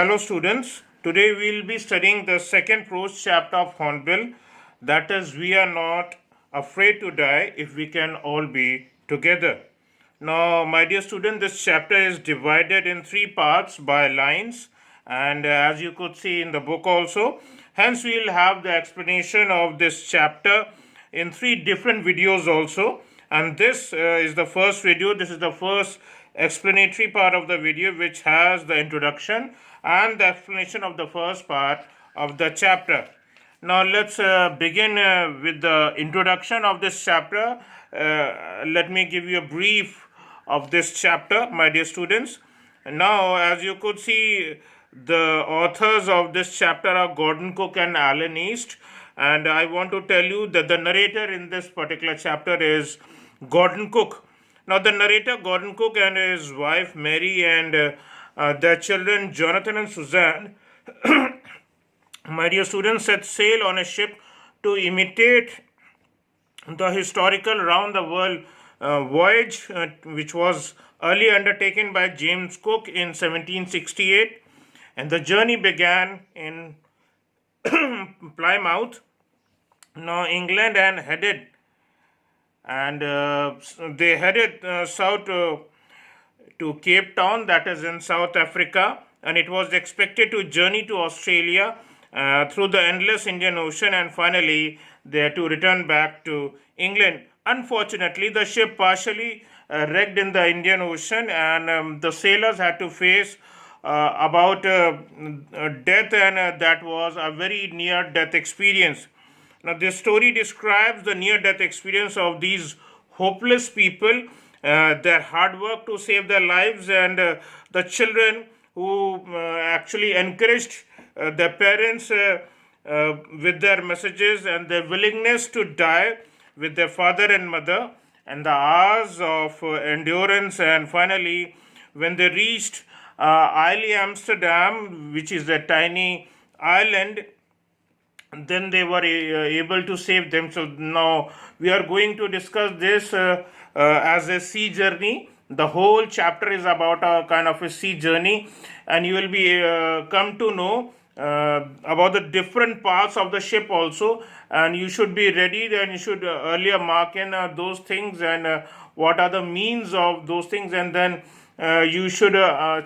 Hello students, today we will be studying the second prose chapter of Hornbill, that is, we are not afraid to die if we can all be together. Now, my dear student, this chapter is divided in three parts by lines, and as you could see in the book also, hence we will have the explanation of this chapter in three different videos also. And this is the first video. This is the first explanatory part of the video, which has the introduction and the explanation of the first part of the chapter. Now let's begin with the introduction of this chapter. Let me give you a brief of this chapter, my dear students. Now, as you could see, the authors of this chapter are Gordon Cook and Alan East, and I want to tell you that the narrator in this particular chapter is Gordon Cook. Now, the narrator, Gordon Cook, and his wife, Mary, and their children, Jonathan and Suzanne, my dear students, set sail on a ship to imitate the historical round-the-world voyage, which was earlier undertaken by James Cook in 1768, and the journey began in Plymouth, now England, and they headed south to Cape Town, that is in South Africa, and it was expected to journey to Australia through the endless Indian Ocean, and finally they had to return back to England. Unfortunately, the ship partially wrecked in the Indian Ocean, and the sailors had to face about death, and that was a very near-death experience. Now, this story describes the near-death experience of these hopeless people, their hard work to save their lives, and the children who actually encouraged their parents with their messages and their willingness to die with their father and mother, and the hours of endurance. And finally, when they reached Isle Amsterdam, which is a tiny island, then they were able to save themselves. Now we are going to discuss this as a sea journey. The whole chapter is about a kind of a sea journey, and you will be come to know about the different parts of the ship also, and you should be ready, and you should earlier mark in those things, and what are the means of those things, and then you should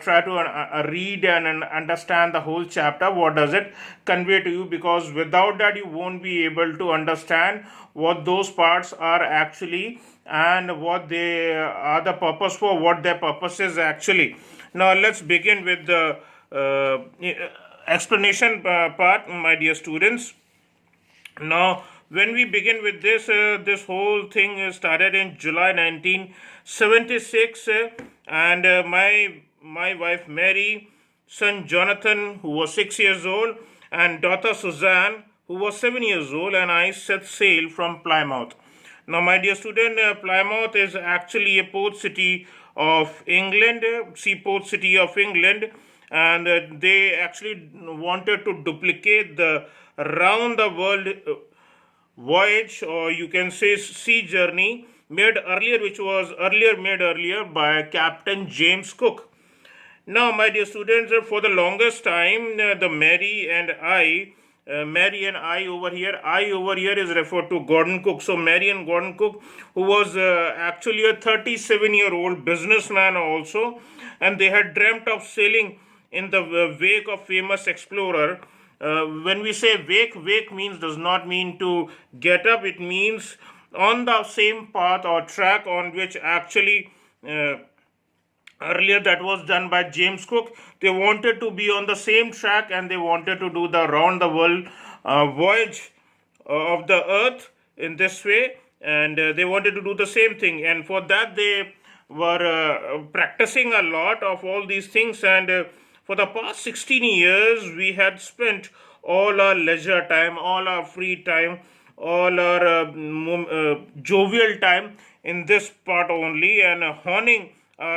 try to read and understand the whole chapter. What does it convey to you? Because without that, you won't be able to understand what those parts are actually, and what they are the purpose for, what their purpose is actually. Now, let's begin with the explanation part, my dear students. Now, when we begin with this, this whole thing started in July 1976, and my wife Mary, son Jonathan, who was 6 years old, and daughter Suzanne, who was 7 years old, and I set sail from Plymouth. Now, my dear student, Plymouth is actually a port city of England, seaport city of England, and they actually wanted to duplicate the round the world voyage, or you can say sea journey, made earlier, which was made earlier by Captain James Cook. Now, my dear students, for the longest time, the Mary and I over here is referred to Gordon Cook. So Mary and Gordon Cook, who was actually a 37-year-old businessman also, and they had dreamt of sailing in the wake of famous explorer. When we say wake means, does not mean to get up. It means on the same path or track on which actually earlier that was done by James Cook. They wanted to be on the same track, and they wanted to do the round the world voyage of the earth in this way, and they wanted to do the same thing, and for that they were practicing a lot of all these things. And for the past 16 years we had spent all our leisure time, all our free time, all our jovial time in this part only, and honing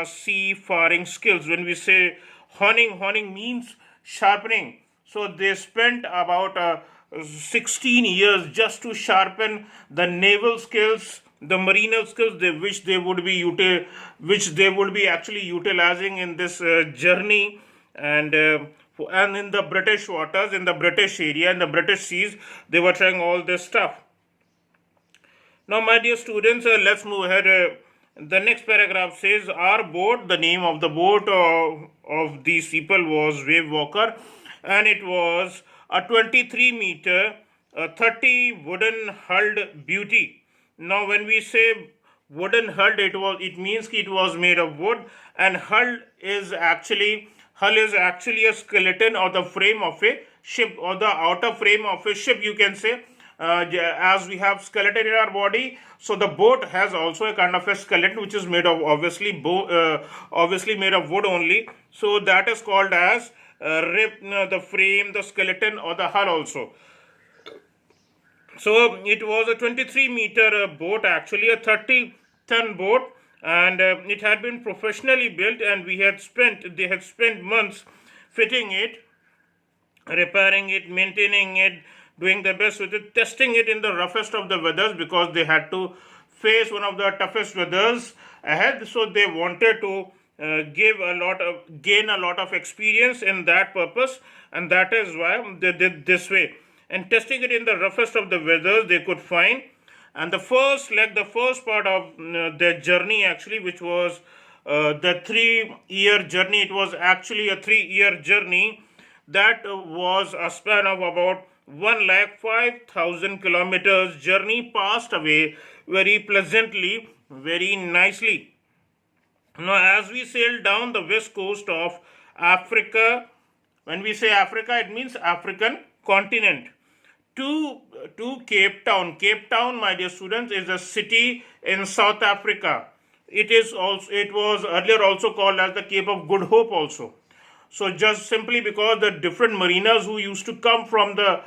seafaring skills. When we say honing means sharpening. So they spent about 16 years just to sharpen the naval skills, the marine skills, which they would be actually utilizing in this journey. And And in the British waters, in the British area, in the British seas, they were trying all this stuff. Now, my dear students, let's move ahead. The next paragraph says, our boat, the name of the boat of these people was Wave Walker, and it was a 23-meter, 30 wooden hulled beauty. Now, when we say wooden hulled, it means it was made of wood, and hull is actually a skeleton or the frame of a ship, or the outer frame of a ship, you can say. As we have skeleton in our body, so the boat has also a kind of a skeleton which is made of obviously made of wood only. So that is called as the frame, the skeleton, or the hull also. So it was a 23-meter boat, actually a 30-ton boat, and it had been professionally built, and they had spent months fitting it, repairing it, maintaining it, doing their best with it, testing it in the roughest of the weathers, because they had to face one of the toughest weathers ahead. So they wanted to gain a lot of experience in that purpose, and that is why they did this way. And testing it in the roughest of the weathers they could find. And the first part of their journey, actually, which was the 3-year journey, it was actually a 3-year journey that was a span of about 1,05,000 kilometers. Journey passed away very pleasantly, very nicely. Now, as we sailed down the west coast of Africa, when we say Africa, it means African continent, to Cape Town. Cape Town, my dear students, is a city in South Africa. It was earlier also called as the Cape of Good Hope also. So just simply because the different mariners who used to come from the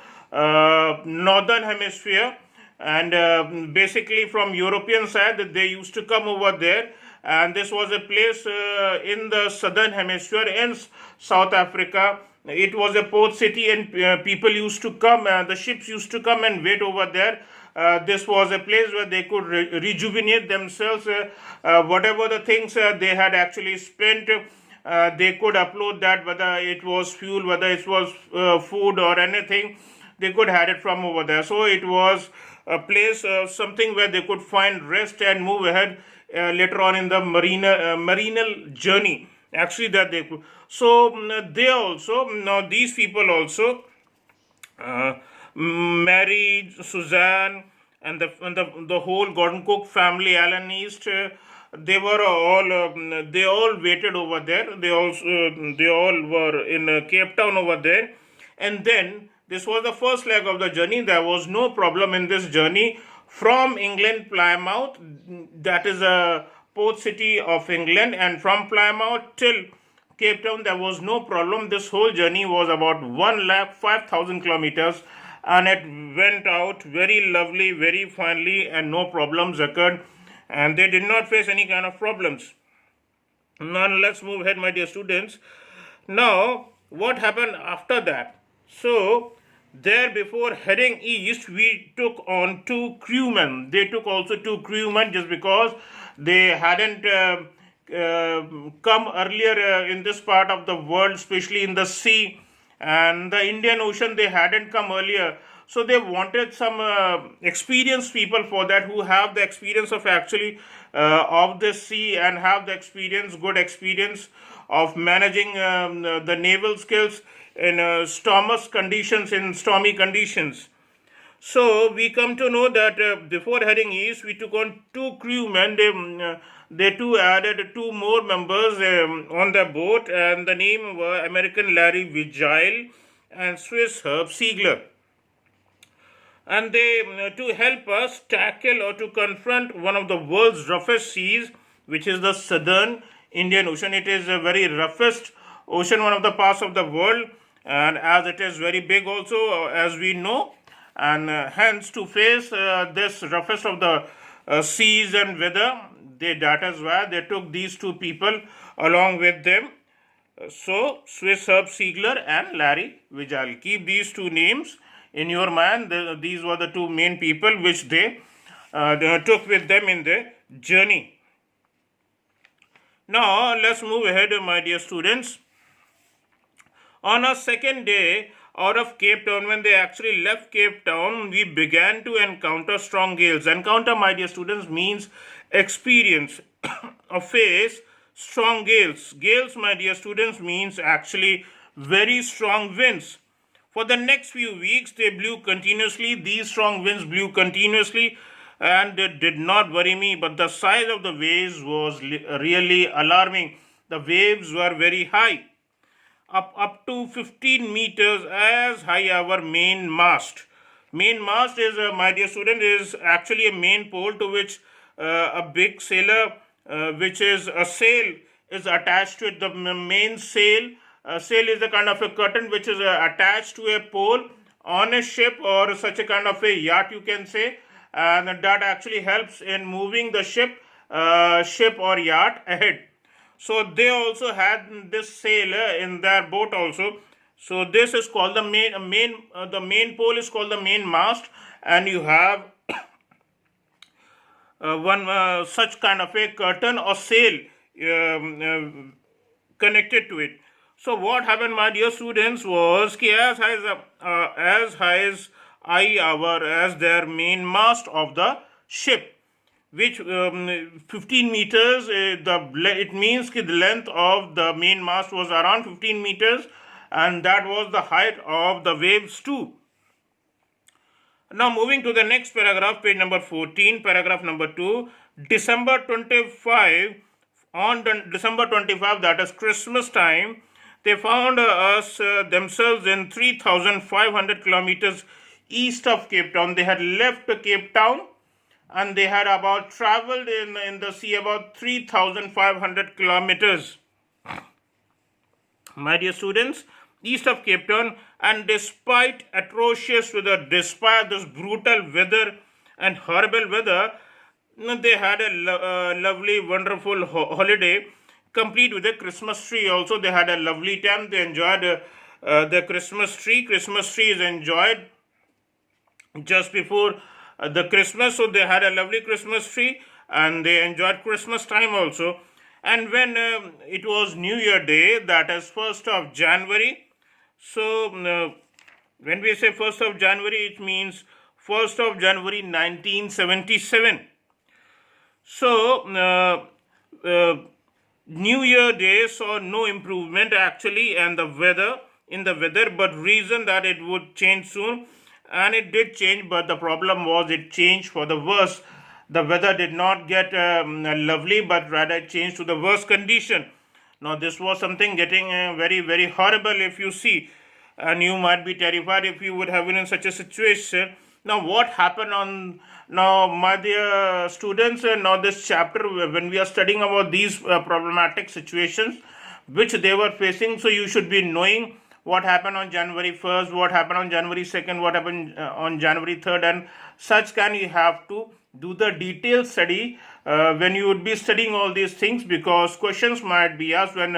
northern hemisphere, and basically from European side, that they used to come over there, and this was a place in the southern hemisphere in South Africa. It was a port city, and people used to come, the ships used to come and wait over there. This was a place where they could rejuvenate themselves, whatever the things they had actually spent. They could upload that, whether it was fuel, whether it was food or anything, they could have it from over there. So it was a place, something where they could find rest and move ahead later on in the marinal journey, actually, that they could. So they also, now these people also, Mary, Suzanne, and the whole Gordon Cook family, Alan East, they were all they all waited over there. They all were in Cape Town over there, and then this was the first leg of the journey. There was no problem in this journey from England, Plymouth, that is a port city of England, and from Plymouth till Cape Town there was no problem. This whole journey was about 1,05,000 kilometers, and it went out very lovely, very finely, and no problems occurred, and they did not face any kind of problems. Now let's move ahead, my dear students. Now what happened after that? So there, before heading east, we took on 2 crewmen. They took also 2 crewmen, just because they hadn't come earlier in this part of the world, especially in the sea and the Indian Ocean. They hadn't come earlier, so they wanted some experienced people for that, who have the experience of actually of the sea, and have the good experience of managing the naval skills in stormy conditions. So we come to know that before heading east, we took on 2 crewmen. They too added 2 more members on the boat, and the name were American Larry Vigil and Swiss Herb Siegler. And they to help us tackle or to confront one of the world's roughest seas, which is the southern Indian Ocean. It is a very roughest ocean, one of the parts of the world, and as it is very big also, as we know, and hence to face this roughest of the seas and weather, that is why they took these 2 people along with them. So Swiss Herb Siegler and Larry Vigil. Keep these 2 names in your mind. These were the 2 main people which they took with them in the journey. Now let's move ahead, my dear students. On our second day out of Cape Town, when they actually left Cape Town, we began to encounter strong gales. Encounter, my dear students, means experience or face strong gales. Gales, my dear students, means actually very strong winds. For the next few weeks, they blew continuously. These strong winds blew continuously, and it did not worry me. But the size of the waves was really alarming. The waves were very high, up to 15 meters as high our main mast. Main mast is, my dear student, is actually a main pole to which a big sailor, which is a sail, is attached to it. The main sail, sail is a kind of a curtain which is attached to a pole on a ship or such a kind of a yacht, you can say, and that actually helps in moving the ship or yacht ahead. So they also had this sail in their boat also. So this is called the main pole is called the main mast, and you have one such kind of a curtain or sail connected to it. So what happened, my dear students, was कि as high as eye hour as their main mast of the ship, which 15 meters, it means that the length of the main mast was around 15 meters, and that was the height of the waves too. Now moving to the next paragraph, page number 14, paragraph number 2, December 25, on December 25, that is Christmas time, they found themselves in 3,500 kilometers east of Cape Town. They had left Cape Town, and they had about traveled in the sea about 3,500 kilometers. My dear students, east of Cape Town, and despite atrocious weather, despite this brutal weather and horrible weather, they had a lovely, wonderful holiday, complete with a Christmas tree. Also, they had a lovely time. They enjoyed the Christmas tree. Christmas tree is enjoyed just before the Christmas, so they had a lovely Christmas tree, and they enjoyed Christmas time also. And when it was New Year Day, that is 1st of January, so when we say 1st of January, it means 1st of January 1977. So New Year Day saw no improvement actually in the weather, but reason that it would change soon, and it did change, but the problem was it changed for the worse. The weather did not get lovely, but rather it changed to the worst condition. Now this was something getting very, very horrible if you see, and you might be terrified if you would have been in such a situation. Now what happened on, now my dear students, now this chapter, when we are studying about these problematic situations which they were facing, so you should be knowing what happened on January 1st, what happened on January 2nd, what happened on January 3rd, and such can you have to do the detailed study when you would be studying all these things, because questions might be asked when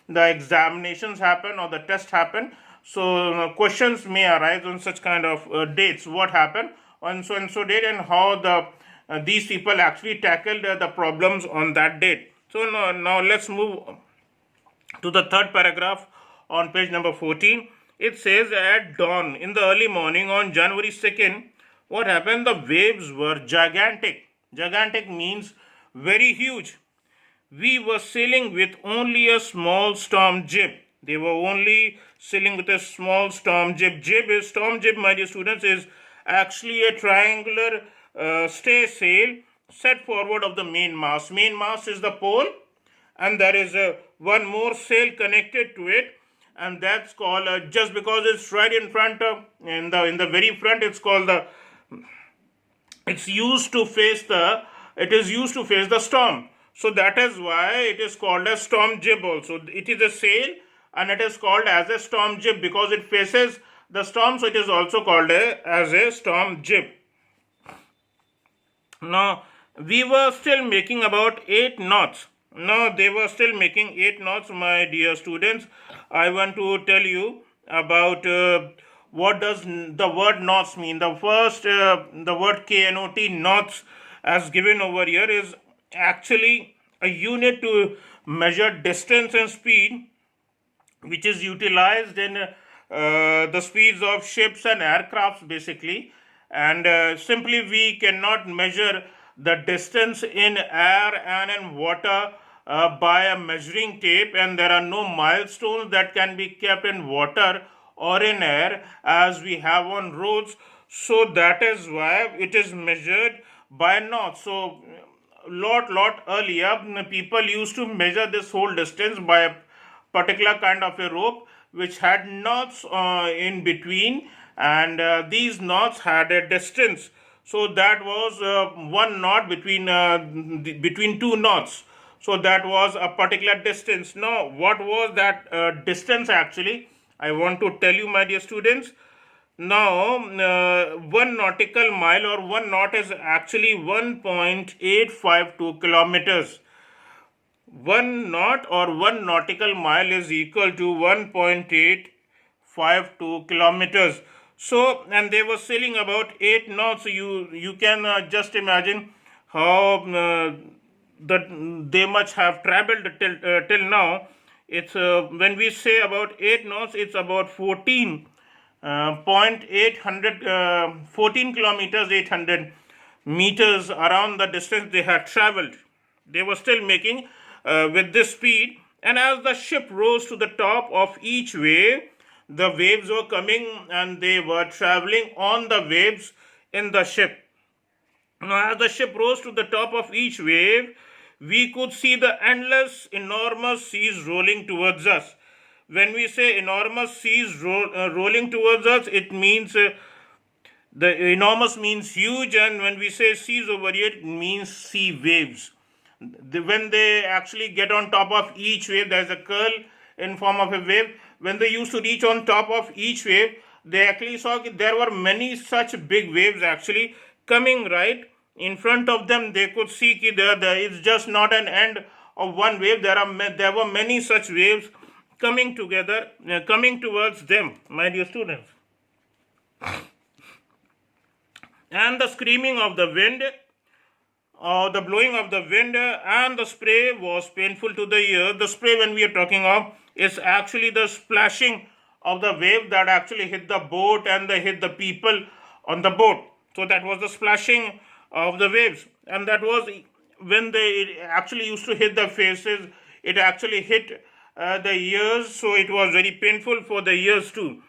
the examinations happen or the test happen. So questions may arise on such kind of dates. What happened on so and so date, and how the these people actually tackled the problems on that date. So now let's move to the third paragraph on page number 14. It says, at dawn in the early morning on January 2nd, what happened? The waves were gigantic. Gigantic means very huge. We were sailing with only a small storm jib. They were only sailing with a small storm jib. Storm jib, my dear students, is actually a triangular stay sail set forward of the main mast. Main mast is the pole, and there is one more sail connected to it, and that's called just because it's right in front of in the very front, it's called the, it is used to face the storm. So that is why it is called a storm jib also. It is a sail, and it is called as a storm jib because it faces the storm, so it is also called as a storm jib. Now we were still making about 8 knots. Now they were still making 8 knots, my dear students. I want to tell you about what does the word knots mean. The first, the word KNOT, knots, as given over here, is actually a unit to measure distance and speed which is utilized in the speeds of ships and aircrafts basically. And simply we cannot measure the distance in air and in water by a measuring tape, and there are no milestones that can be kept in water or in air as we have on roads. So that is why it is measured by knots. So lot earlier people used to measure this whole distance by a particular kind of a rope which had knots in between, and these knots had a distance. So that was one knot between two knots. So that was a particular distance. Now, what was that distance actually? I want to tell you, my dear students. Now, 1 nautical mile or 1 knot is actually 1.852 kilometers. 1 knot or 1 nautical mile is equal to 1.852 kilometers. So, and they were sailing about 8 knots. So you can just imagine how they must have traveled till now. It's when we say about 8 knots, it's about 14 kilometers, 800 meters around the distance they had traveled. They were still making with this speed, and as the ship rose to the top of each wave, the waves were coming and they were traveling on the waves in the ship. Now, as the ship rose to the top of each wave, we could see the endless, enormous seas rolling towards us. When we say enormous seas rolling towards us, it means the enormous means huge, and when we say seas over here, it means sea waves. When they actually get on top of each wave, there's a curl in form of a wave. When they used to reach on top of each wave, they actually saw that there were many such big waves actually coming right in front of them. They could see that it's just not an end of one wave. There were many such waves coming together, coming towards them, my dear students. And the screaming of the wind, the blowing of the wind and the spray was painful to the ear. The spray, when we are talking of, is actually the splashing of the wave that actually hit the boat and they hit the people on the boat. So that was the splashing of the waves, and that was when they actually used to hit the faces. It actually hit the ears, so it was very painful for the ears too.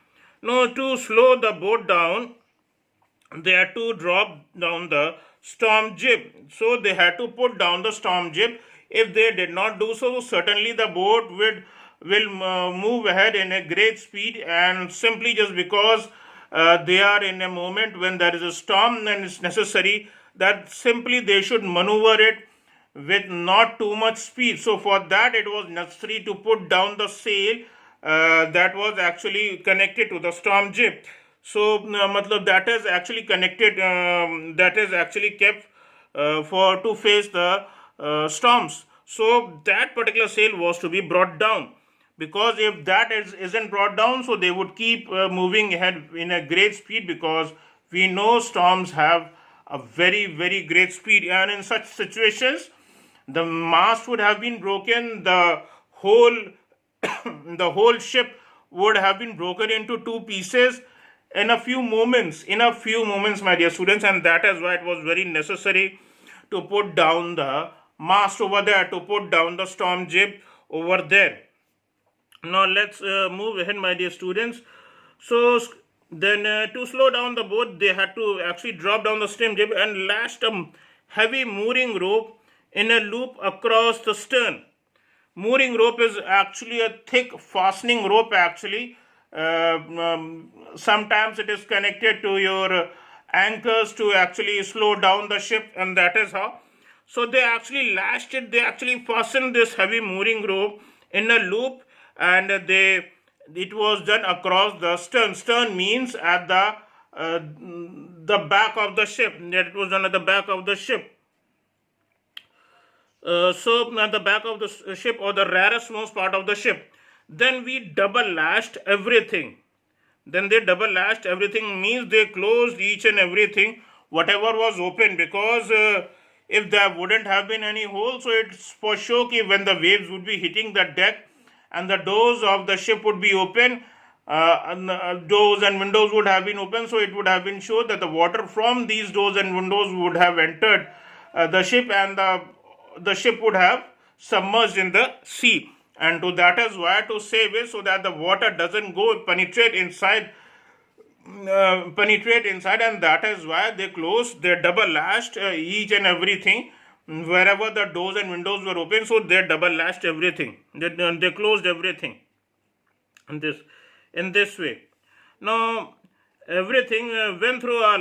Now, to slow the boat down, they had to drop down the storm jib. So they had to put down the storm jib. If they did not do so, certainly the boat will move ahead in a great speed, and simply just because they are in a moment when there is a storm, then it's necessary that simply they should maneuver it with not too much speed. So for that it was necessary to put down the sail that was actually connected to the storm jib. So matlab that is actually connected, that is actually kept for to face the storms. So that particular sail was to be brought down, because if that isn't brought down, so they would keep moving ahead in a great speed, because we know storms have a very great speed, and in such situations the mast would have been broken, the whole the whole ship would have been broken into two pieces in a few moments, my dear students. And that is why it was very necessary to put down the mast over there, to put down the storm jib over there. Now let's move ahead, my dear students. So then to slow down the boat, they had to actually drop down the storm jib and lashed a heavy mooring rope in a loop across the stern. Mooring rope is actually a thick fastening rope actually. Sometimes it is connected to your anchors to actually slow down the ship, and that is how. So they actually lashed it, they actually fastened this heavy mooring rope in a loop, and it was done across the stern. Stern means at the back of the ship. It was done at the back of the ship. So at the back of the ship, or the rarest most part of the ship. Then we double lashed everything. Then they double lashed everything means they closed each and everything, whatever was open, because if there wouldn't have been any hole, so it's for sure that when the waves would be hitting the deck and the doors of the ship would be open. Doors and windows would have been open, so it would have been sure that the water from these doors and windows would have entered the ship, and the ship would have submerged in the sea. And to that is why, to save it so that the water doesn't go penetrate inside, and that is why they closed, they double lashed each and everything wherever the doors and windows were open. So they double lashed everything, they closed everything in this way. Now everything went through a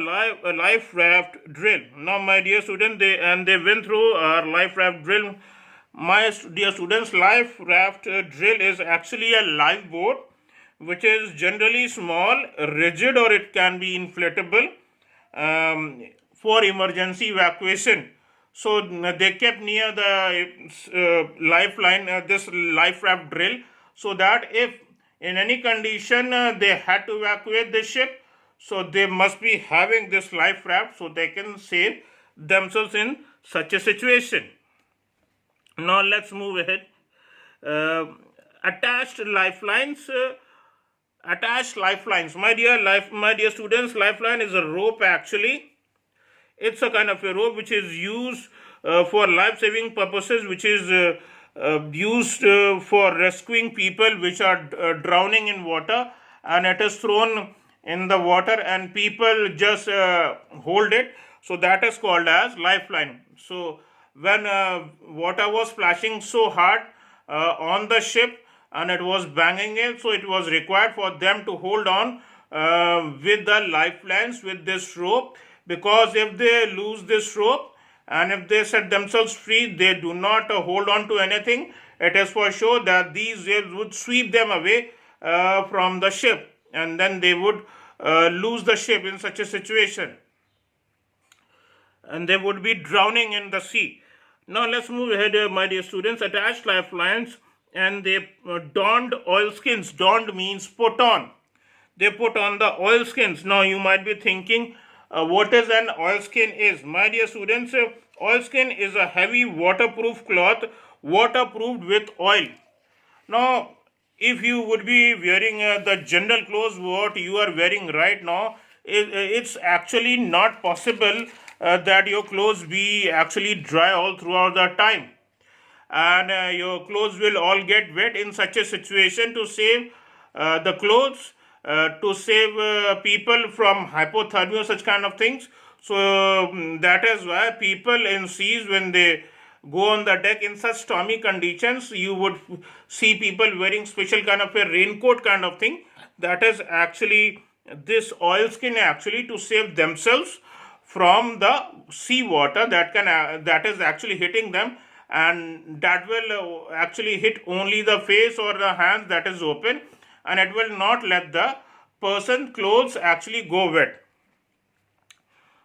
life raft drill. Now my dear students, they went through our life raft drill. My dear students, life raft drill is actually a lifeboat which is generally small, rigid, or it can be inflatable, for emergency evacuation. So they kept near the lifeline, this life raft drill, so that if in any condition they had to evacuate the ship, so they must be having this life raft so they can save themselves in such a situation. Now let's move ahead. Attached lifelines. My dear students, lifeline is a rope actually. It's a kind of a rope which is used for life-saving purposes, which is used for rescuing people which are drowning in water, and it is thrown in the water and people just hold it. So that is called as lifeline. So when water was splashing so hard on the ship and it was banging it, so it was required for them to hold on with the lifelines, with this rope, because if they lose this rope and if they set themselves free, they do not hold on to anything, it is for sure that these waves would sweep them away from the ship, and then they would lose the ship in such a situation, and they would be drowning in the sea. Now let's move ahead, my dear students. Attached lifelines, and they donned oilskins. Donned means put on. They put on the oilskins. Now you might be thinking, what is an oilskin is? My dear students, oilskin is a heavy waterproof cloth, waterproofed with oil. Now, if you would be wearing the general clothes what you are wearing right now, it's actually not possible that your clothes be actually dry all throughout the time, and your clothes will all get wet in such a situation. To save the clothes, to save people from hypothermia, such kind of things. So that is why people in seas, when they go on the deck in such stormy conditions, you would see people wearing special kind of a raincoat kind of thing. That is actually this oilskin actually to save themselves from the sea water that is actually hitting them, and that will actually hit only the face or the hands that is open, and it will not let the person clothes actually go wet.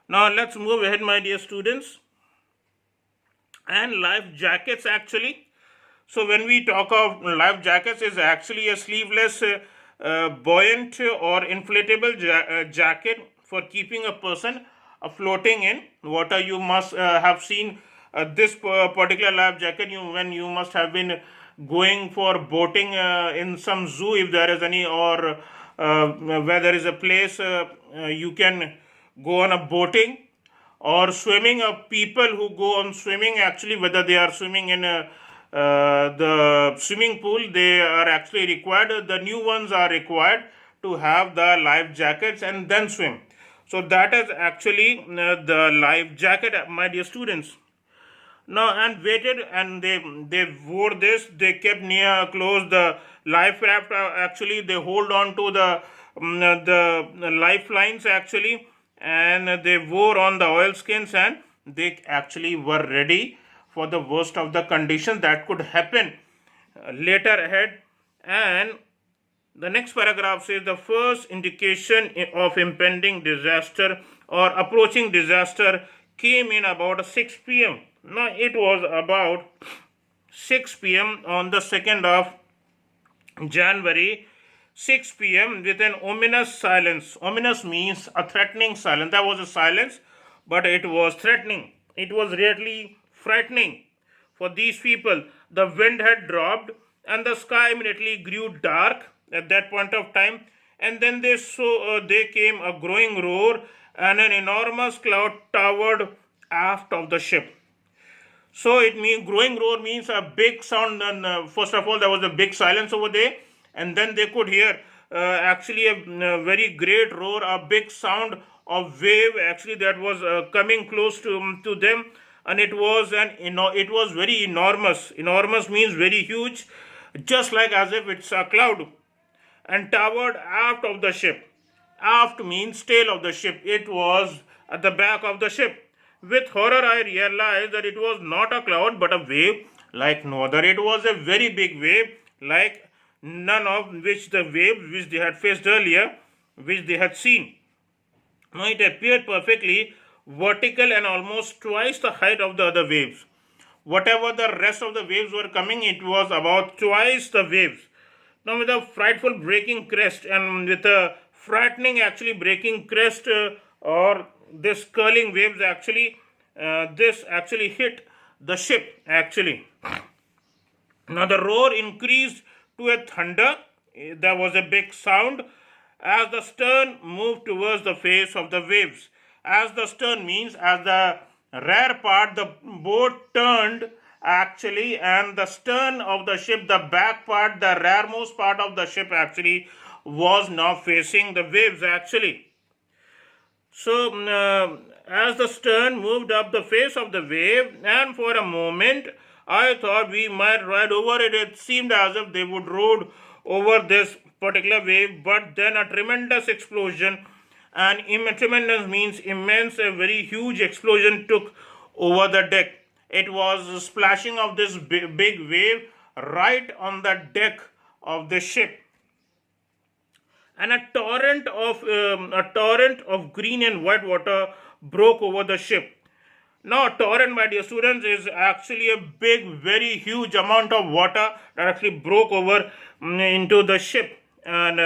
Now let's move ahead, my dear students. And life jackets actually. So when we talk of life jackets, is actually a sleeveless, buoyant or inflatable jacket for keeping a person floating in water. You must have seen this particular life jacket when you must have been going for boating in some zoo, if there is any, or where there is a place you can go on a boating, or swimming. People who go on swimming, actually whether they are swimming in the swimming pool, they are actually required, the new ones are required to have the life jackets and then swim. So that is actually the life jacket, my dear students. Now, and waited, and they wore this, they kept near close the life raft. Actually they hold on to the lifelines actually, and they wore on the oilskins, and they actually were ready for the worst of the conditions that could happen later ahead. And the next paragraph says the first indication of impending disaster or approaching disaster came in about 6 p.m. Now it was about 6 p.m. on the 2nd of January, 6 p.m. with an ominous silence. Ominous means a threatening silence. There was a silence, but it was threatening. It was really frightening for these people. The wind had dropped and the sky immediately grew dark at that point of time. And then they came a growing roar, and an enormous cloud towered aft of the ship. So it means growing roar means a big sound. And first of all, there was a big silence over there, and then they could hear actually a very great roar, a big sound of wave actually that was coming close to them, and it was very enormous. Enormous means very huge, just like as if it's a cloud, and towered aft of the ship. Aft means tail of the ship. It was at the back of the ship. With horror, I realized that it was not a cloud but a wave like no other. It was a very big wave, like none of which the waves which they had faced earlier, which they had seen. Now it appeared perfectly vertical and almost twice the height of the other waves. Whatever the rest of the waves were coming, it was about twice the waves. Now, with a frightful breaking crest and with a frightening actually breaking crest or this curling waves actually, this actually hit the ship actually. Now, the roar increased to a thunder. There was a big sound as the stern moved towards the face of the waves. As the stern means as the rear part, the boat turned actually, and the stern of the ship, the back part, the rearmost part of the ship actually was now facing the waves actually. So, as the stern moved up the face of the wave, and for a moment I thought we might ride over it. It seemed as if they would ride over this particular wave, but then a tremendous explosion, and tremendous means immense, a very huge explosion took over the deck. It was a splashing of this big wave right on the deck of the ship, and a torrent of green and white water broke over the ship. Now, torrent, my dear students, is actually a big, very huge amount of water that actually broke over into the ship, and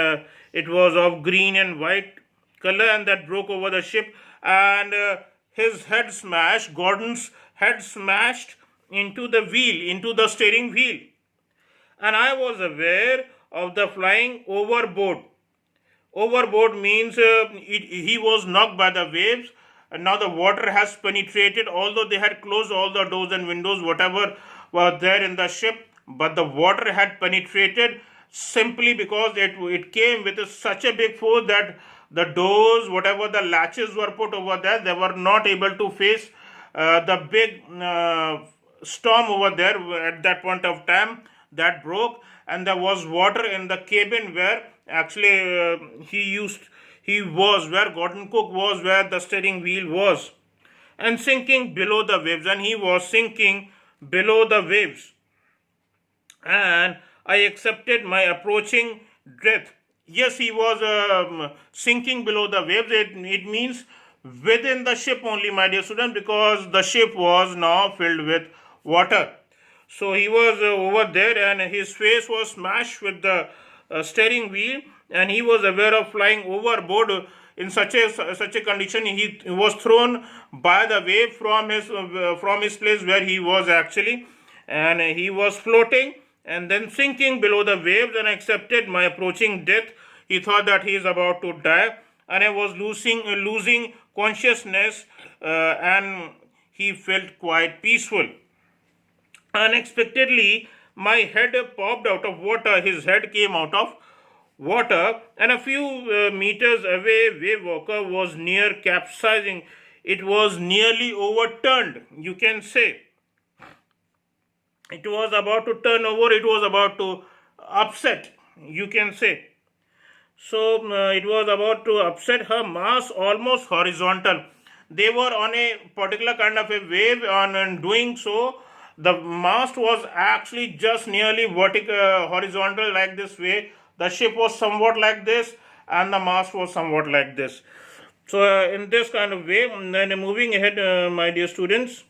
it was of green and white color, and that broke over the ship, and his head smashed, Gordon's head smashed into the wheel, into the steering wheel, and I was aware of the flying overboard. Overboard means he was knocked by the waves, and now the water has penetrated, although they had closed all the doors and windows, whatever were there in the ship, but the water had penetrated simply because it came with such a big force that the doors, whatever the latches were put over there, they were not able to face the big storm over there at that point of time that broke, and there was water in the cabin where actually where Gordon Cook was, where the steering wheel was, and sinking below the waves, and he was sinking below the waves, and I accepted my approaching death. Yes, he was sinking below the waves. It means within the ship only, my dear students, because the ship was now filled with water. So he was over there, and his face was smashed with the steering wheel, and he was aware of flying overboard. In such a condition, he was thrown by the wave from his place where he was actually, and he was floating and then sinking below the waves, and accepted my approaching death. He thought that he is about to die, and I was losing consciousness, and he felt quite peaceful. Unexpectedly, my head popped out of water. His head came out of water, and a few meters away, Wave Walker was near capsizing. It was nearly overturned, you can say. It was about to turn over, it was about to upset, you can say. So it was about to upset, her mass almost horizontal. They were on a particular kind of a wave, and doing so, the mast was actually just nearly vertical, horizontal like this way. The ship was somewhat like this, and the mast was somewhat like this. So in this kind of way, then moving ahead, my dear students.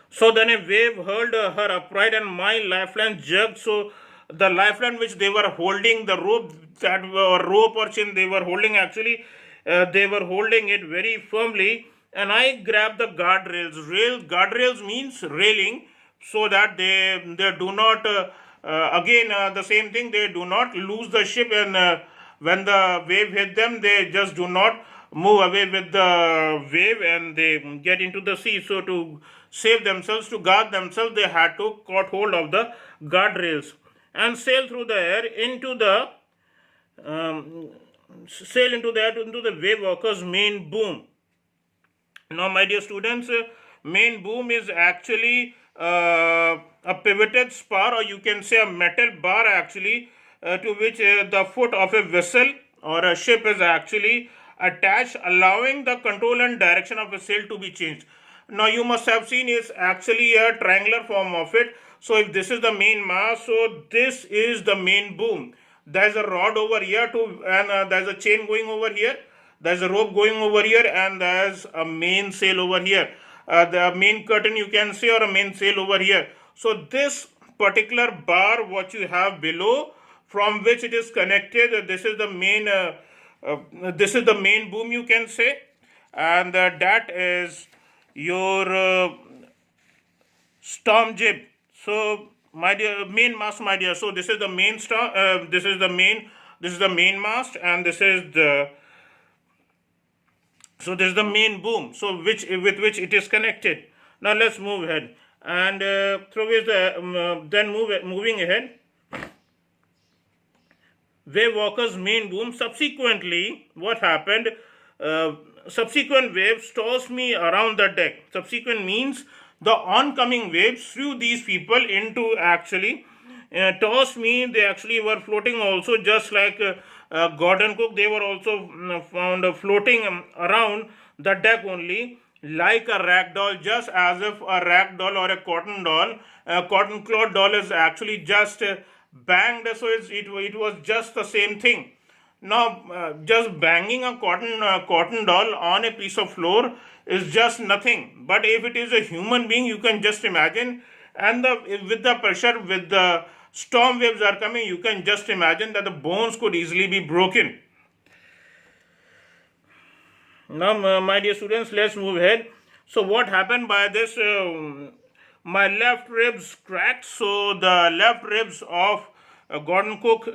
So then a wave hurled her upright, and my lifeline jerked. So the lifeline which they were holding, the rope, that rope or chain they were holding actually, they were holding it very firmly, and I grabbed the guardrails. Guardrails means railing, so that they do not again, the same thing, they do not lose the ship, and when the wave hit them, they just do not move away with the wave and they get into the sea. So to save themselves, to guard themselves, they had to caught hold of the guardrails and sail through the air into the sail into the wave worker's main boom. Now, my dear students, main boom is actually a pivoted spar, or you can say a metal bar actually, to which the foot of a vessel or a ship is actually attached, allowing the control and direction of a sail to be changed. Now, you must have seen it's actually a triangular form of it. So, if this is the main mast, so this is the main boom. There's a rod over here too, and there's a chain going over here. There's a rope going over here, and there's a main sail over here. The main curtain you can see, or a main sail over here. So this particular bar what you have below, from which it is connected, this is the main boom you can say, and that is your storm jib. So my dear, main mast, my dear. So this is the main storm. This is the main mast, and this is the main boom. So with which it is connected. Now let's move ahead, and moving ahead, wave walker's main boom. Subsequently, what happened? Subsequent waves tossed me around the deck. Subsequent means the oncoming waves threw these people into actually tossed me. They actually were floating also, just like Gordon Cook. They were also found floating around the deck only, like a rag doll, just as if a rag doll or a cotton cloth doll is actually just banged. So it was just the same thing. Now, just banging a cotton doll on a piece of floor is just nothing. But if it is a human being, you can just imagine, and with the pressure, with the storm waves are coming, you can just imagine that the bones could easily be broken. Now, my dear students, let's move ahead. So, what happened by this? My left ribs cracked. So, the left ribs of Gordon Cook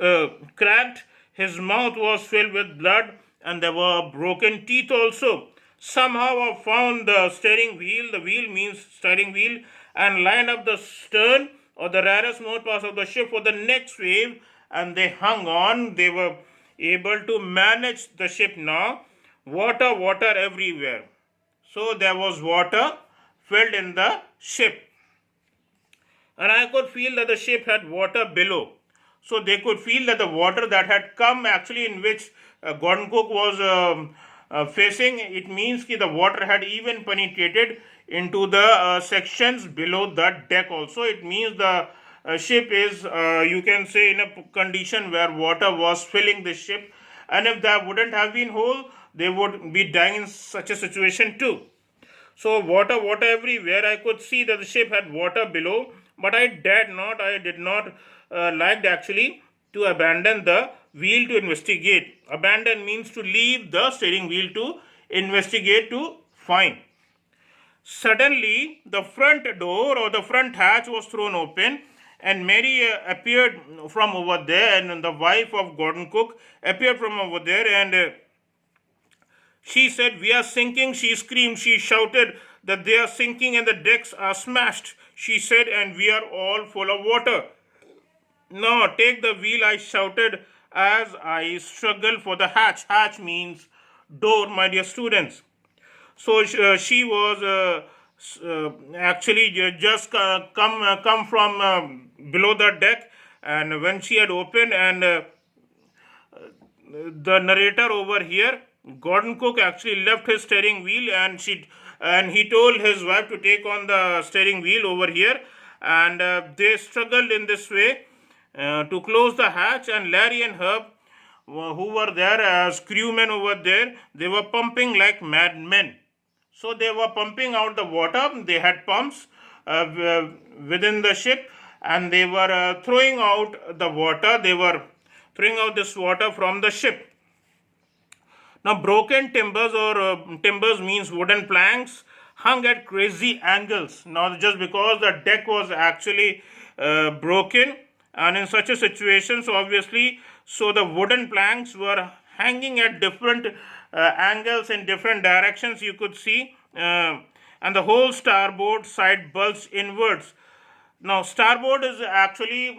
cracked. His mouth was filled with blood, and there were broken teeth also. Somehow I found the steering wheel. The wheel means steering wheel, and lined up the stern or the rarest mode parts of the ship for the next wave, and they hung on. They were able to manage the ship now. Water everywhere. So there was water filled in the ship, and I could feel that the ship had water below. So they could feel that the water that had come actually, in which Gordon Cook was facing, it means that the water had even penetrated into the sections below the deck also. It means the ship is, you can say, in a condition where water was filling the ship, and if that wouldn't have been whole, they would be dying in such a situation too. So water everywhere. I could see that the ship had water below, but I did not liked actually to abandon the wheel to investigate. Abandon means to leave the steering wheel to investigate, to find. Suddenly, the front door or the front hatch was thrown open, and Mary appeared from over there, and the wife of Gordon Cook appeared from over there, and she said, "We are sinking." She screamed, she shouted that they are sinking and the decks are smashed, she said, and we are all full of water. "No, take the wheel," I shouted as I struggled for the hatch. Hatch means door, my dear students. So she was actually just come from below the deck, and when she had opened, and the narrator over here, Gordon Cook, actually left his steering wheel, and he told his wife to take on the steering wheel over here, and they struggled in this way to close the hatch. And Larry and Herb, who were there as crewmen over there, they were pumping like madmen. So they were pumping out the water. They had pumps within the ship, and they were throwing out the water. They were throwing out this water from the ship. Now, broken timbers, or timbers means wooden planks, hung at crazy angles. Now, just because the deck was actually broken, And in such a situation, so obviously, so the wooden planks were hanging at different angles in different directions, you could see, and the whole starboard side bulged inwards. Now, starboard is actually,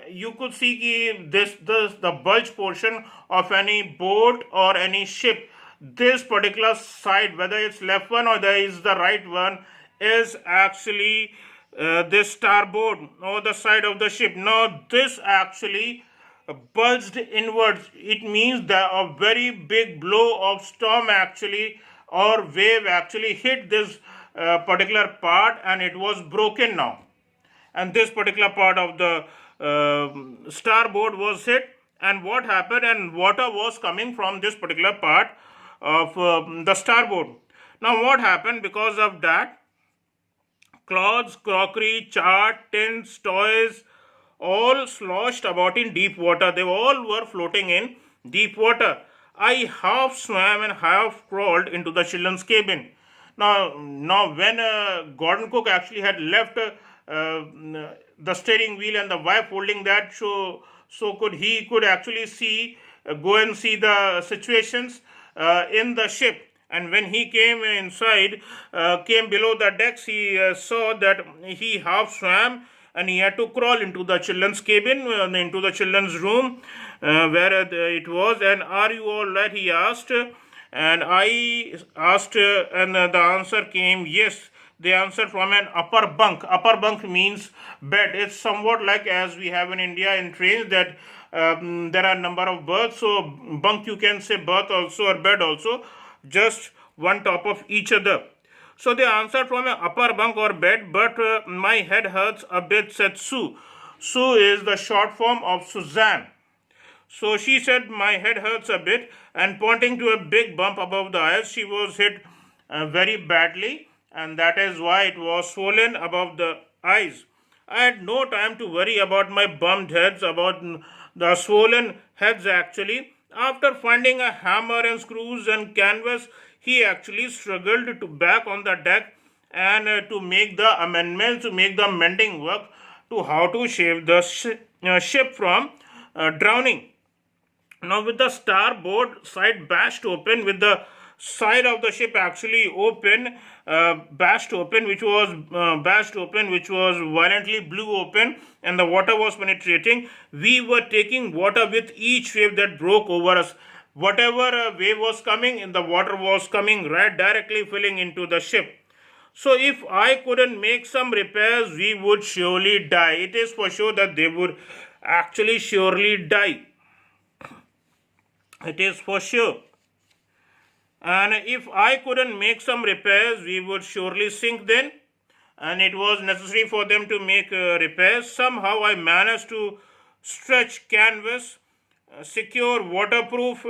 you could see this the bulge portion of any boat or any ship. This particular side, whether it's left one or there is the right one, is actually this starboard or the side of the ship. Now, this actually bulged inwards. It means that a very big blow of storm actually or wave actually hit this particular part, and it was broken now, and this particular part of the starboard was hit. And what happened, and water was coming from this particular part of the starboard. Now what happened because of that? Clothes, crockery, chart, tins, toys, all sloshed about in deep water. They all were floating in deep water. I half swam and half crawled into the children's cabin. Now, when Gordon Cook actually had left the steering wheel and the wife holding that, so could actually see, go and see the situations in the ship. And when he came inside, came below the decks, he saw that he half swam and he had to crawl into the children's cabin, into the children's room where it was. And are you all right? He asked. And I asked, and the answer came yes. They answered from an upper bunk. Upper bunk means bed. It's somewhat like as we have in India in trains that there are a number of berths. So bunk, you can say berth also or bed also, just one top of each other. So they answered from an upper bunk or bed, but my head hurts a bit, said Sue. Sue is the short form of Suzanne. So she said, my head hurts a bit, and pointing to a big bump above the eyes, she was hit very badly, and that is why it was swollen above the eyes. I had no time to worry about my bumped heads, about the swollen heads actually. After finding a hammer and screws and canvas, he actually struggled to back on the deck and to make the amendments, to make the mending work to how to save the ship from drowning. Now, with the starboard side bashed open, with the side of the ship actually open, bashed open, which was violently blew open, and the water was penetrating. We were taking water with each wave that broke over us. Whatever wave was coming, and the water was coming right directly filling into the ship. So if I couldn't make some repairs, we would surely die. It is for sure that they would actually surely die. It is for sure. And if I couldn't make some repairs, we would surely sink then. And it was necessary for them to make repairs. Somehow I managed to stretch canvas, secure waterproof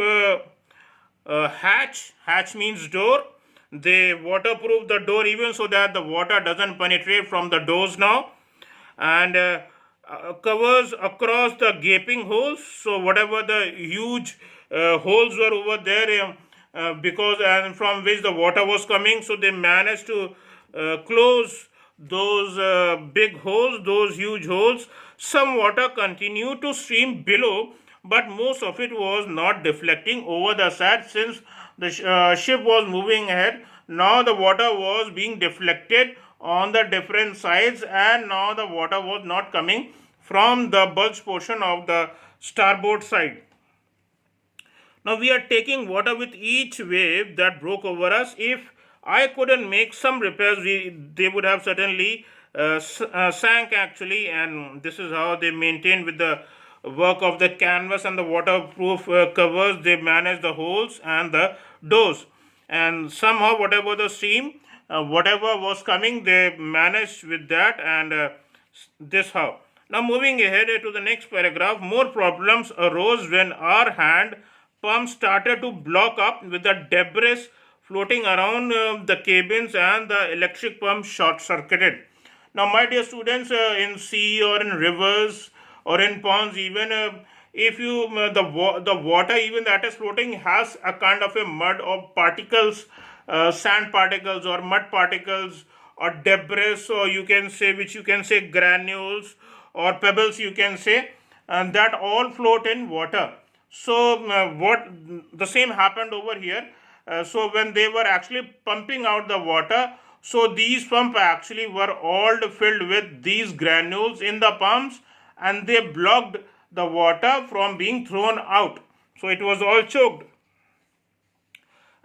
hatch. Hatch means door. They waterproof the door even so that the water doesn't penetrate from the doors now. And covers across the gaping holes. So whatever the huge holes were over there, because and from which the water was coming, so they managed to close those big holes, those huge holes. Some water continued to stream below, but most of it was not deflecting over the side since the ship was moving ahead. Now the water was being deflected on the different sides, and now the water was not coming from the bulge portion of the starboard side. Now we are taking water with each wave that broke over us. If I couldn't make some repairs, they would have certainly sank actually, and this is how they maintained with the work of the canvas and the waterproof covers. They managed the holes and the doors, and somehow whatever the stream, whatever was coming, they managed with that, and this how. Now moving ahead to the next paragraph, more problems arose when our hand pump started to block up with the debris floating around the cabins, and the electric pump short circuited. Now my dear students, in sea or in rivers or in ponds, even if you the water even that is floating has a kind of a mud or particles, sand particles or mud particles or debris, or you can say, which you can say granules, or pebbles, you can say, and that all float in water. So what the same happened over here. So when they were actually pumping out the water, so these pumps actually were all filled with these granules in the pumps, and they blocked the water from being thrown out. So it was all choked,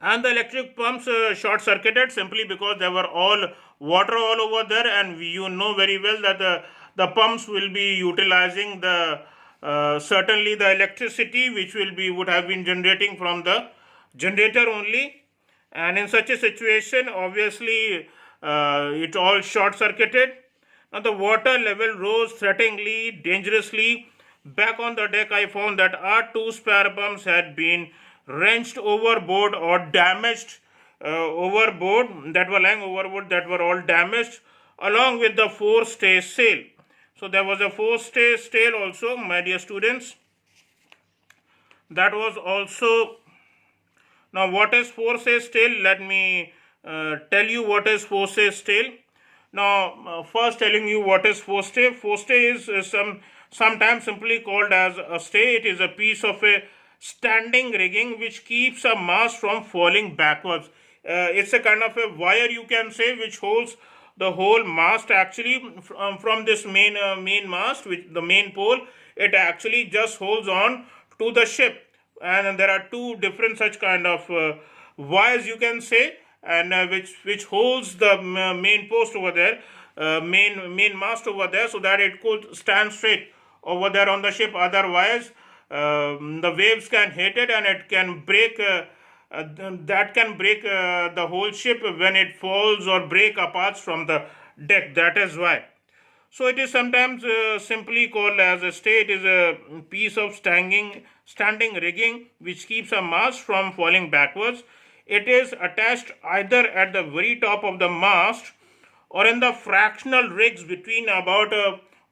and the electric pumps short circuited simply because there were all water all over there, and you know very well that the pumps will be utilizing the certainly the electricity which would have been generating from the generator only. And in such a situation, obviously it all short circuited. Now the water level rose threateningly, dangerously. Back on the deck, I found that our two spare pumps had been wrenched overboard or damaged overboard, that were lying overboard, that were all damaged, along with the forestay sail. So there was a forestay sail also, my dear students. That was also. Now what is forestay sail? Let me tell you what is forestay sail. Now first telling you what is forestay. Forestay is sometimes simply called as a stay. It is a piece of a standing rigging which keeps a mast from falling backwards. It's a kind of a wire, you can say, which holds the whole mast actually from this main mast, which the main pole. It actually just holds on to the ship, and there are two different such kind of wires, you can say, and which holds the main post over there, main mast over there, so that it could stand straight over there on the ship. Otherwise the waves can hit it, and it can break that can break the whole ship when it falls or break apart from the deck. That is why. So it is sometimes simply called as a stay. It is a piece of standing rigging which keeps a mast from falling backwards. It is attached either at the very top of the mast or in the fractional rigs between about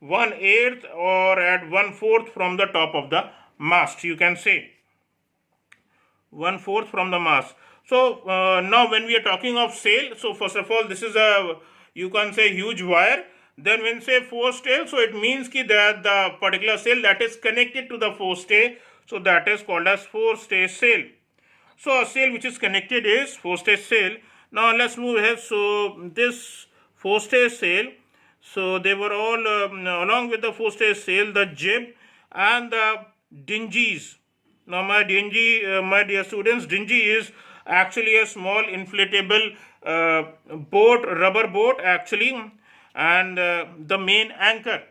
1/8 or at 1/4 from the top of the mast, you can say 1/4 from the mast. So now when we are talking of sail, so first of all, this is a, you can say, huge wire. Then when say forestay, so it means that the particular sail that is connected to the forestay, so that is called as forestay sail. So a sail which is connected is forestay sail. Now let's move ahead. So this forestay sail, so they were all along with the forestay sail, the jib and the dinghies. Now my dear students, dinghy is actually a small inflatable boat, rubber boat actually, and the main anchor.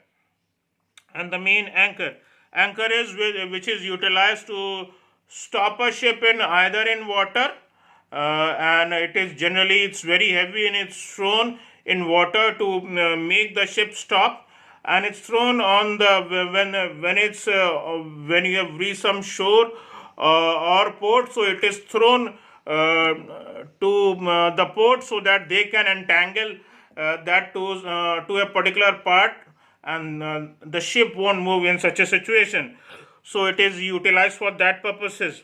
Anchor is which is utilized to stop a ship in either in water, and it's very heavy, and it's thrown in water to make the ship stop, and it's thrown on the when you have reached some shore or port, so it is thrown to the port so that they can entangle that to a particular part, and the ship won't move in such a situation. So it is utilized for that purposes.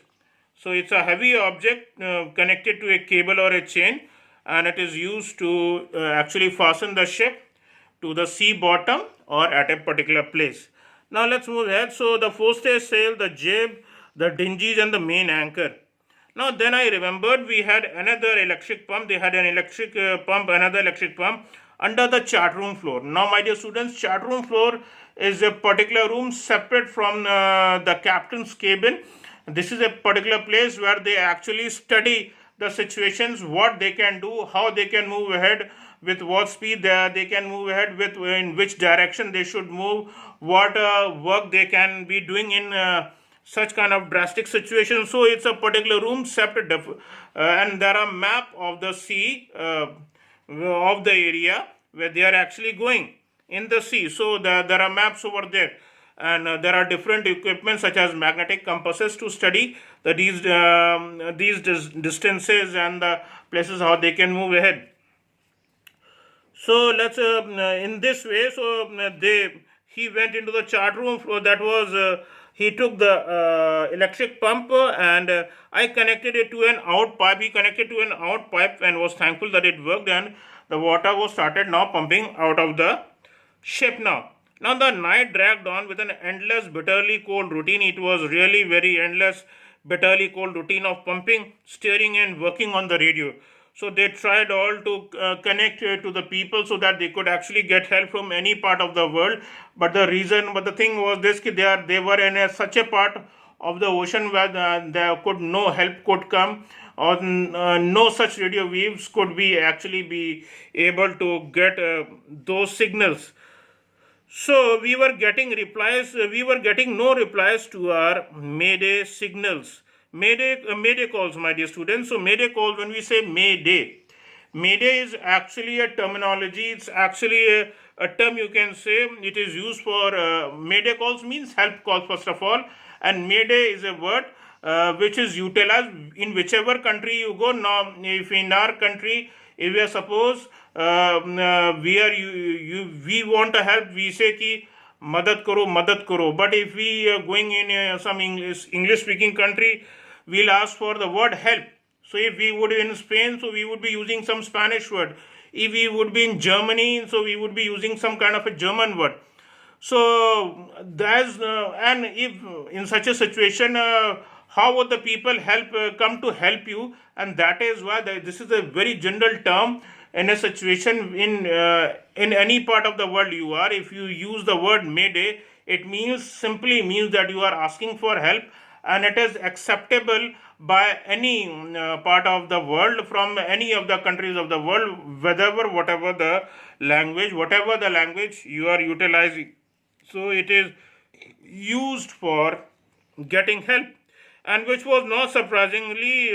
So it's a heavy object connected to a cable or a chain, and it is used to actually fasten the ship to the sea bottom or at a particular place. Now let's move ahead. So the forestay sail, the jib, the dinghies, and the main anchor. Now then I remembered we had another electric pump. They had an electric pump, another electric pump under the chart room floor. Now my dear students, chart room floor is a particular room separate from the captain's cabin. This is a particular place where they actually study the situations, what they can do, how they can move ahead, with what speed they can move ahead, with in which direction they should move, what work they can be doing in such kind of drastic situations. So it's a particular room separate, and there are map of the sea of the area where they are actually going in the sea. So there are maps over there, and there are different equipment such as magnetic compasses to study these distances and the places how they can move ahead. So let's in this way. So he went into the chart room floor. That was he took the electric pump, and I connected it to an out pipe. He connected to an out pipe and was thankful that it worked, and the water was started now pumping out of the ship now. Now the night dragged on with an endless, bitterly cold routine. It was really very endless, bitterly cold routine of pumping, steering, and working on the radio. So they tried all to connect to the people so that they could actually get help from any part of the world. But the thing was this: they were in such a part of the ocean where there could no help could come, or no such radio waves could be actually be able to get those signals. So we were getting replies, we were getting no replies to our Mayday signals. Mayday calls, my dear students. So Mayday calls, when we say Mayday, Mayday is actually a terminology. It's actually a term, you can say. It is used for Mayday calls means help calls first of all, and Mayday is a word which is utilized in whichever country you go. Now, if in our country, if we are suppose we are we want to help, we say ki madad karo. But if we are going in some English speaking country, we'll ask for the word help. So if we would be in Spain, so we would be using some Spanish word. If we would be in Germany, so we would be using some kind of a German word. So that's and if in such a situation, how would the people help come to help you? And that is why this is a very general term in a situation in any part of the world you are. If you use the word Mayday, it means simply means that you are asking for help, and it is acceptable by any part of the world, from any of the countries of the world, whatever the language you are utilizing. So it is used for getting help, and which was not surprisingly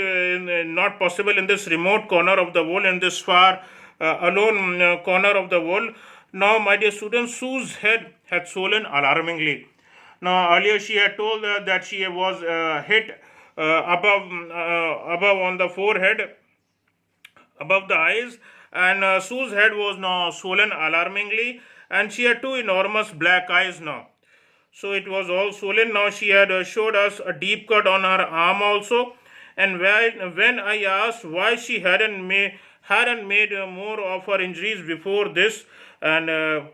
not possible in this remote corner of the world, in this far alone corner of the world. Now, my dear students, Sue's head had swollen alarmingly. Now, earlier she had told that she was hit above on the forehead, above the eyes, and Sue's head was now swollen alarmingly, and she had two enormous black eyes now. So it was all swollen. Now she had showed us a deep cut on her arm also. And when I asked why she hadn't made more of her injuries before this, and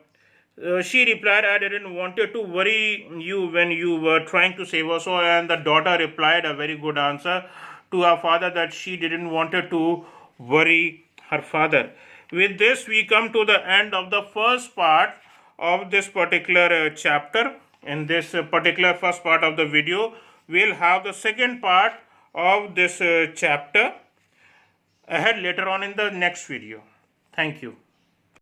she replied, I didn't wanted to worry you when you were trying to save her. So, and the daughter replied a very good answer to her father, that she didn't wanted to worry her father. With this, we come to the end of the first part of this particular chapter. In this particular first part of the video, we'll have the second part of this chapter ahead later on in the next video. Thank you.